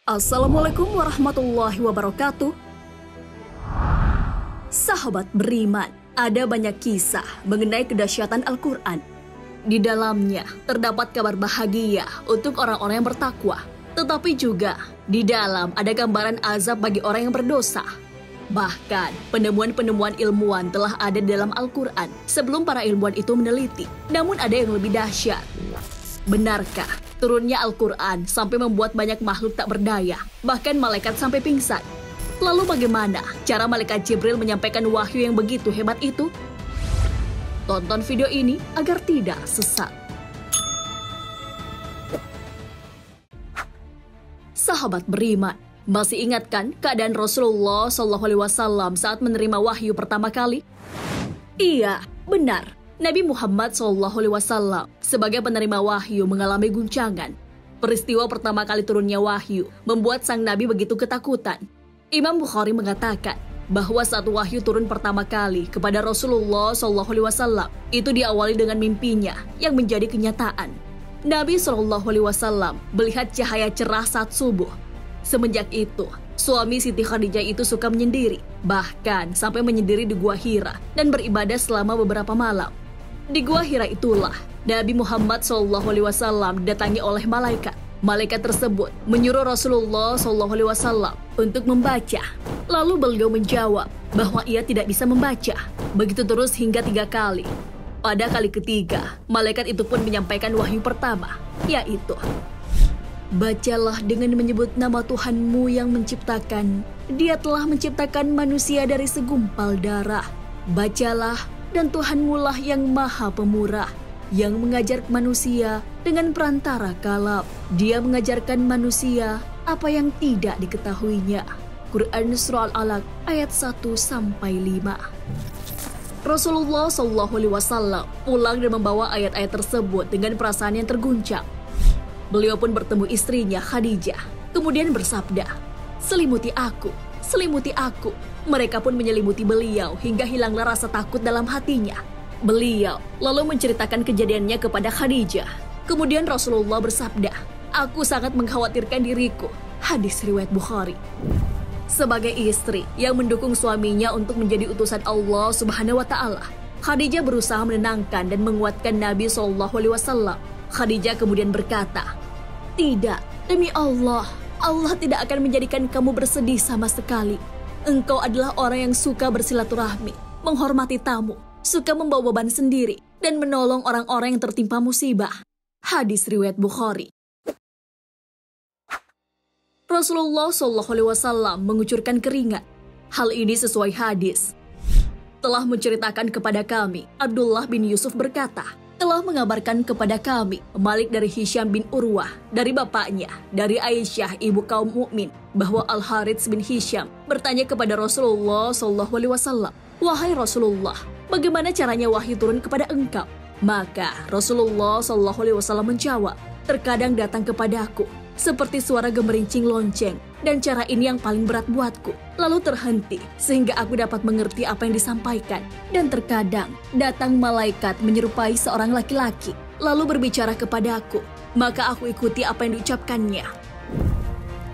Assalamualaikum warahmatullahi wabarakatuh. Sahabat beriman, ada banyak kisah mengenai kedahsyatan Al-Quran. Di dalamnya terdapat kabar bahagia untuk orang-orang yang bertakwa. Tetapi juga di dalam ada gambaran azab bagi orang yang berdosa. Bahkan penemuan-penemuan ilmuwan telah ada di dalam Al-Quran sebelum para ilmuwan itu meneliti. Namun ada yang lebih dahsyat. Benarkah turunnya Al-Quran sampai membuat banyak makhluk tak berdaya, bahkan malaikat sampai pingsan? Lalu bagaimana cara malaikat Jibril menyampaikan wahyu yang begitu hebat itu? Tonton video ini agar tidak sesat. Sahabat beriman, masih ingatkan keadaan Rasulullah SAW saat menerima wahyu pertama kali? Iya, benar. Nabi Muhammad SAW sebagai penerima wahyu mengalami guncangan. Peristiwa pertama kali turunnya wahyu membuat sang Nabi begitu ketakutan. Imam Bukhari mengatakan bahwa saat wahyu turun pertama kali kepada Rasulullah SAW itu diawali dengan mimpinya yang menjadi kenyataan. Nabi SAW melihat cahaya cerah saat subuh. Semenjak itu, suami Siti Khadijah itu suka menyendiri, bahkan sampai menyendiri di Gua Hira dan beribadah selama beberapa malam. Di Gua Hira itulah Nabi Muhammad SAW didatangi oleh malaikat. Malaikat tersebut menyuruh Rasulullah SAW untuk membaca. Lalu beliau menjawab bahwa ia tidak bisa membaca. Begitu terus hingga 3 kali. Pada kali ketiga, malaikat itu pun menyampaikan wahyu pertama, yaitu: bacalah dengan menyebut nama Tuhanmu yang menciptakan. Dia telah menciptakan manusia dari segumpal darah. Bacalah, dan Tuhanmu lah yang maha pemurah, yang mengajar manusia dengan perantara kalam. Dia mengajarkan manusia apa yang tidak diketahuinya. Quran Surah Al-Alaq ayat 1-5. Rasulullah SAW pulang dan membawa ayat-ayat tersebut dengan perasaan yang terguncang. Beliau pun bertemu istrinya Khadijah, kemudian bersabda, selimuti aku. Mereka pun menyelimuti beliau hingga hilanglah rasa takut dalam hatinya. Beliau lalu menceritakan kejadiannya kepada Khadijah. Kemudian Rasulullah bersabda, aku sangat mengkhawatirkan diriku. Hadis riwayat Bukhari. Sebagai istri yang mendukung suaminya untuk menjadi utusan Allah Subhanahu wa Ta'ala, Khadijah berusaha menenangkan dan menguatkan Nabi SAW. Khadijah kemudian berkata, tidak, demi Allah, Allah tidak akan menjadikan kamu bersedih sama sekali. Engkau adalah orang yang suka bersilaturahmi, menghormati tamu, suka membawa beban sendiri, dan menolong orang-orang yang tertimpa musibah. Hadis riwayat Bukhari. Rasulullah SAW mengucurkan keringat. Hal ini sesuai hadis. Telah menceritakan kepada kami, Abdullah bin Yusuf berkata, telah mengabarkan kepada kami Malik dari Hisham bin Urwah dari bapaknya dari Aisyah ibu kaum mukmin bahwa Al-Harits bin Hisham bertanya kepada Rasulullah SAW, wahai Rasulullah, bagaimana caranya wahyu turun kepada engkau? Maka Rasulullah SAW menjawab, terkadang datang kepadaku seperti suara gemerincing lonceng, dan cara ini yang paling berat buatku. Lalu terhenti sehingga aku dapat mengerti apa yang disampaikan. Dan terkadang datang malaikat menyerupai seorang laki-laki lalu berbicara kepadaku, maka aku ikuti apa yang diucapkannya.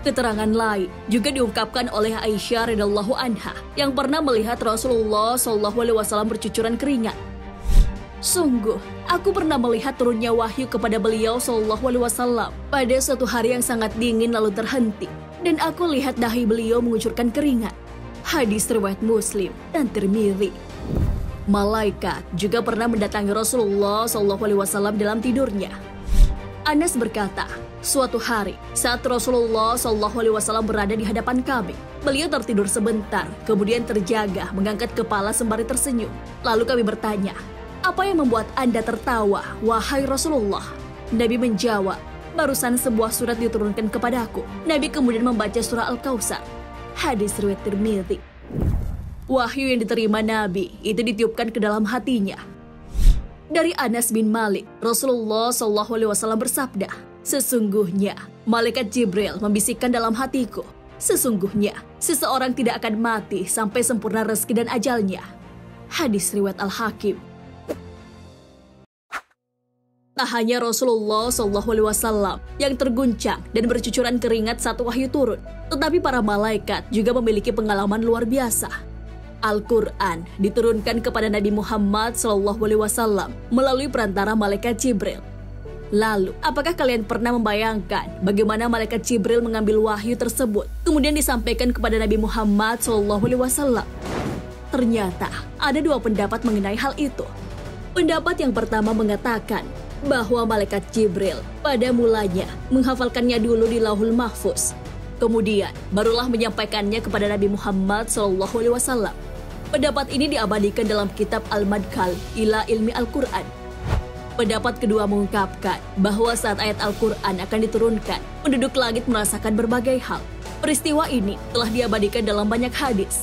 Keterangan lain juga diungkapkan oleh Aisyah radhiyallahu anha yang pernah melihat Rasulullah SAW bercucuran keringat. Sungguh, aku pernah melihat turunnya wahyu kepada beliau SAW pada suatu hari yang sangat dingin lalu terhenti, dan aku lihat dahi beliau mengucurkan keringat. Hadis riwayat Muslim dan Tirmidzi. Malaikat juga pernah mendatangi Rasulullah SAW dalam tidurnya. Anas berkata, suatu hari saat Rasulullah SAW berada di hadapan kami, beliau tertidur sebentar, kemudian terjaga mengangkat kepala sembari tersenyum. Lalu kami bertanya, apa yang membuat Anda tertawa, wahai Rasulullah? Nabi menjawab, barusan sebuah surat diturunkan kepadaku. Nabi kemudian membaca surah Al-Kautsar. Hadis riwayat Tirmidzi. Wahyu yang diterima Nabi itu ditiupkan ke dalam hatinya. Dari Anas bin Malik, Rasulullah SAW bersabda, sesungguhnya malaikat Jibril membisikkan dalam hatiku, sesungguhnya seseorang tidak akan mati sampai sempurna rezeki dan ajalnya. Hadis riwayat Al-Hakim. Tak hanya Rasulullah SAW yang terguncang dan bercucuran keringat saat wahyu turun, tetapi para malaikat juga memiliki pengalaman luar biasa. Al-Quran diturunkan kepada Nabi Muhammad SAW melalui perantara malaikat Jibril. Lalu, apakah kalian pernah membayangkan bagaimana malaikat Jibril mengambil wahyu tersebut, kemudian disampaikan kepada Nabi Muhammad SAW? Ternyata, ada dua pendapat mengenai hal itu. Pendapat yang pertama mengatakan bahwa malaikat Jibril pada mulanya menghafalkannya dulu di Lauhul Mahfuz. Kemudian, barulah menyampaikannya kepada Nabi Muhammad SAW. Pendapat ini diabadikan dalam kitab Al-Madkhal ila Ilmi Al-Quran. Pendapat kedua mengungkapkan bahwa saat ayat Al-Quran akan diturunkan, penduduk langit merasakan berbagai hal. Peristiwa ini telah diabadikan dalam banyak hadis.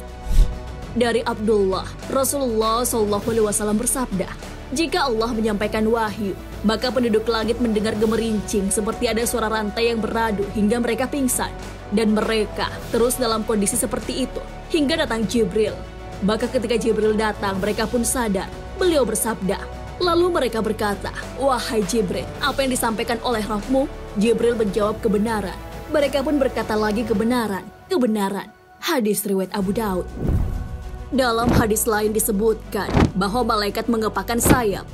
Dari Abdullah, Rasulullah SAW bersabda, "Jika Allah menyampaikan wahyu, maka penduduk langit mendengar gemerincing seperti ada suara rantai yang beradu hingga mereka pingsan. Dan mereka terus dalam kondisi seperti itu hingga datang Jibril. Maka ketika Jibril datang, mereka pun sadar." Beliau bersabda, lalu mereka berkata, "Wahai Jibril, apa yang disampaikan oleh Rabbmu?" Jibril menjawab, "Kebenaran." Mereka pun berkata lagi, "Kebenaran, kebenaran." Hadis riwayat Abu Daud. Dalam hadis lain disebutkan bahwa malaikat mengepakkan sayap.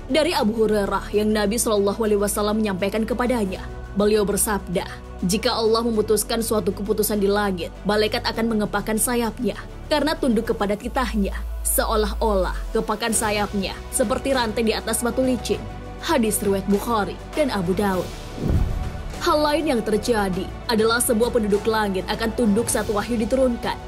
Dari Abu Hurairah yang Nabi SAW menyampaikan kepadanya, beliau bersabda, "Jika Allah memutuskan suatu keputusan di langit, malaikat akan mengepakkan sayapnya karena tunduk kepada titahnya, seolah-olah kepakan sayapnya seperti rantai di atas batu licin." Hadis riwayat Bukhari dan Abu Daud. Hal lain yang terjadi adalah sebuah penduduk langit akan tunduk saat wahyu diturunkan.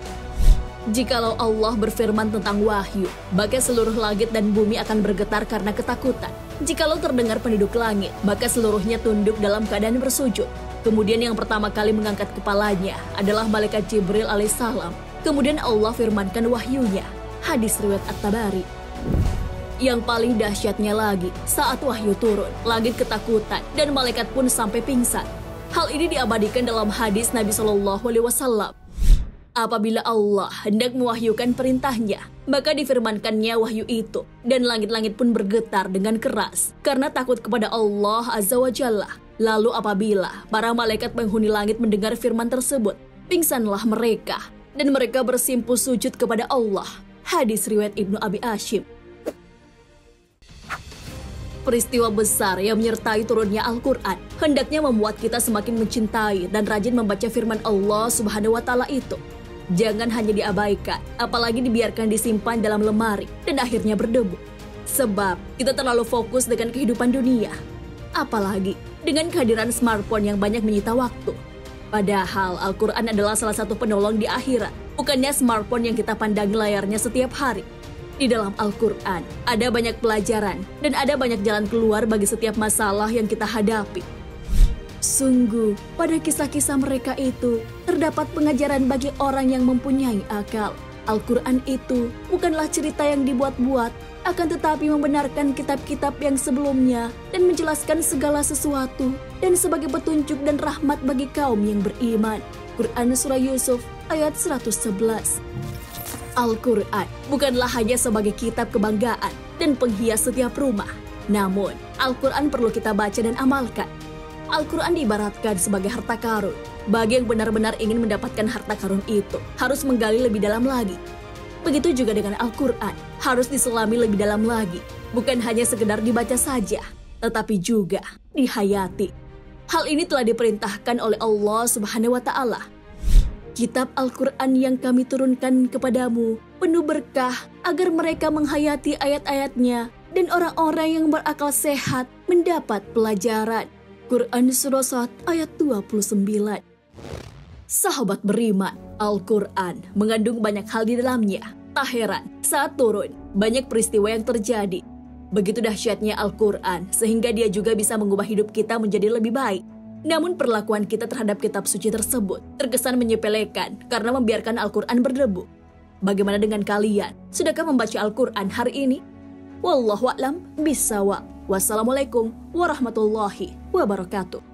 Jikalau Allah berfirman tentang wahyu, maka seluruh langit dan bumi akan bergetar karena ketakutan. Jikalau terdengar penduduk langit, maka seluruhnya tunduk dalam keadaan bersujud. Kemudian yang pertama kali mengangkat kepalanya adalah malaikat Jibril alaihissalam. Kemudian Allah firmankan wahyunya. Hadis riwayat At-Tabari. Yang paling dahsyatnya lagi, saat wahyu turun, langit ketakutan dan malaikat pun sampai pingsan. Hal ini diabadikan dalam hadis Nabi SAW. Apabila Allah hendak mewahyukan perintahnya, maka difirmankannya wahyu itu, dan langit-langit pun bergetar dengan keras, karena takut kepada Allah Azza wa Jalla. Lalu apabila para malaikat penghuni langit mendengar firman tersebut, pingsanlah mereka, dan mereka bersimpuh sujud kepada Allah. Hadis riwayat Ibnu Abi Hashim. Peristiwa besar yang menyertai turunnya Al-Quran hendaknya membuat kita semakin mencintai dan rajin membaca firman Allah Subhanahu wa Ta'ala itu. Jangan hanya diabaikan, apalagi dibiarkan disimpan dalam lemari dan akhirnya berdebu. Sebab kita terlalu fokus dengan kehidupan dunia. Apalagi dengan kehadiran smartphone yang banyak menyita waktu. Padahal Al-Quran adalah salah satu penolong di akhirat, bukannya smartphone yang kita pandangi layarnya setiap hari. Di dalam Al-Quran ada banyak pelajaran dan ada banyak jalan keluar bagi setiap masalah yang kita hadapi. Sungguh, pada kisah-kisah mereka itu terdapat pengajaran bagi orang yang mempunyai akal. Al-Quran itu bukanlah cerita yang dibuat-buat, akan tetapi membenarkan kitab-kitab yang sebelumnya dan menjelaskan segala sesuatu dan sebagai petunjuk dan rahmat bagi kaum yang beriman. Quran Surah Yusuf ayat 111. Al-Quran bukanlah hanya sebagai kitab kebanggaan dan penghias setiap rumah. Namun, Al-Quran perlu kita baca dan amalkan. Al-Quran diibaratkan sebagai harta karun. Bagi yang benar-benar ingin mendapatkan harta karun itu, harus menggali lebih dalam lagi. Begitu juga dengan Al-Quran, harus diselami lebih dalam lagi. Bukan hanya sekedar dibaca saja, tetapi juga dihayati. Hal ini telah diperintahkan oleh Allah Subhanahu wa Ta'ala. Kitab Al-Quran yang kami turunkan kepadamu penuh berkah agar mereka menghayati ayat-ayatnya dan orang-orang yang berakal sehat mendapat pelajaran. Quran Surah Sad ayat 29. Sahabat beriman, Al-Quran mengandung banyak hal di dalamnya. Tak heran, saat turun, banyak peristiwa yang terjadi. Begitu dahsyatnya Al-Quran, sehingga dia juga bisa mengubah hidup kita menjadi lebih baik. Namun perlakuan kita terhadap kitab suci tersebut terkesan menyepelekan karena membiarkan Al-Quran berdebu. Bagaimana dengan kalian? Sudahkah membaca Al-Quran hari ini? Wallahu a'lam bishawab. Wassalamualaikum warahmatullahi wabarakatuh.